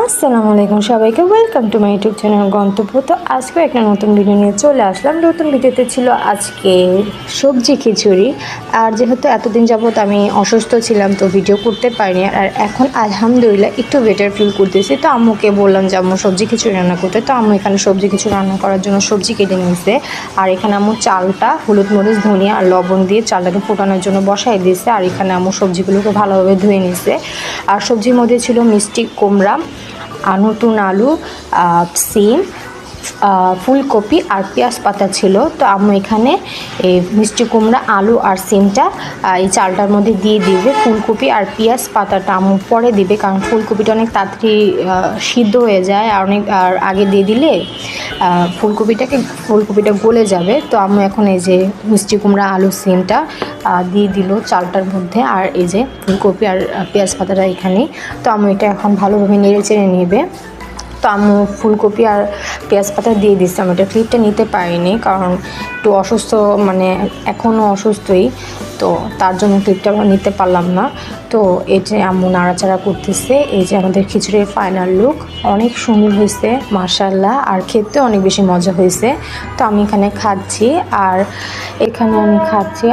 আসসালামু আলাইকুম সবাইকে, welcome to my YouTube channel গন্তব্য। তো আজকে একটা নতুন ভিডিও নিয়ে চলে আসলাম। নতুন ভিডিওতে ছিল আজকে সবজি খিচুড়ি। আর যেহেতু এতদিন যাবৎ আমি অসুস্থ ছিলাম তো ভিডিও করতে পারিনি, আর এখন আলহামদুলিল্লাহ একটু বেটার ফিল করতেছি। তো আম্মুকে বললাম যে আম্মু সবজি খিচুড়ি রান্না করতে। তো আম্মু এখানে সবজি খিচুড়ি রান্না করার জন্য সবজি কেটে নিয়েছে। আর এখানে আম্মু চালটা হলুদ মরিচ ধনিয়া আর লবণ দিয়ে চালটাকে ফোটানোর জন্য বসাই দিয়েছে। আর এখানে আম্মু সবজিগুলোকে ভালোভাবে ধুয়ে নিয়েছে। আর সবজির মধ্যে ছিল মিষ্টি কুমড়া, নতুন আলু, সিম, ফুলকপি আর পেঁয়াজ পাতা ছিল। তো আম্মু এখানে এই মিষ্টি কুমড়া, আলু আর সিমটা এই চালটার মধ্যে দিয়ে দিবে। ফুলকপি আর পেঁয়াজ পাতাটা আম্মু পরে দিবে, কারণ ফুলকপিটা অনেক তাড়াতাড়ি সিদ্ধ হয়ে যায়, আর আগে দিয়ে দিলে ফুলকপিটা গলে যাবে। তো আম্মু এখন এই যে মিষ্টি কুমড়া, আলু, সিমটা দিয়ে দিল চালটার মধ্যে, আর এই যে ফুলকপি আর পেঁয়াজ পাতাটা এখানে। তো আম্মু এটা এখন ভালোভাবে নেড়ে চেড়ে নেবে। তো আম্মু ফুলকপি আর পেঁয়াজ পাতা দিয়ে দিচ্ছে। আমি এটা ক্লিপটা নিতে পারিনি, কারণ একটু অসুস্থ, মানে এখনও অসুস্থই, তো তার জন্য ক্লিপটা আমরা নিতে পারলাম না। তো এই যে আম্মু নাড়াচাড়া করতেছে। এই যে আমাদের খিচুড়ির ফাইনাল লুক, অনেক সুন্দর হয়েছে মাশাআল্লাহ, আর খেতে অনেক বেশি মজা হয়েছে। তো আমি এখানে খাচ্ছি,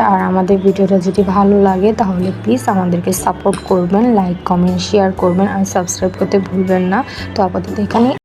আর আমাদের ভিডিওটা যদি ভালো লাগে তাহলে প্লিজ আমাদেরকে সাপোর্ট করবেন, লাইক কমেন্ট শেয়ার করবেন, আর সাবস্ক্রাইব করতে ভুলবেন না। তো আপাতত এখানে